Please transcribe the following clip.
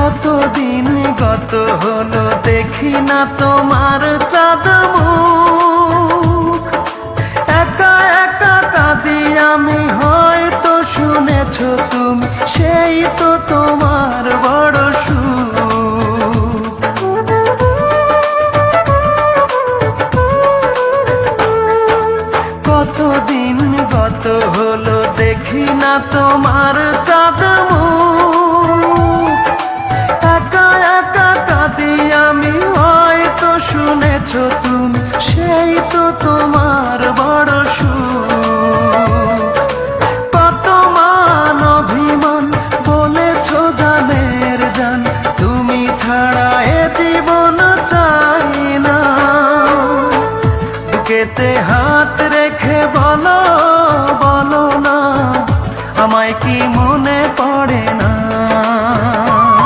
কতদিন গত হলো দেখি না তোমার চাঁদ মুখ। একা একা কাঁদি আমি, হয়তো শুনেছ তুমি, সেই তো তোমার বড় সুখ। কতদিন গত হলো দেখি না তোমার চাঁদ মুখ। একা একা কাঁদি আমি, হয়তো শুনেছ তুমি, সেই তো তোমার বড় সুখ। কত মান অভিমান বলেছ জানের জান, তুমি ছাড়া এ জীবন চাই না। বুকেতে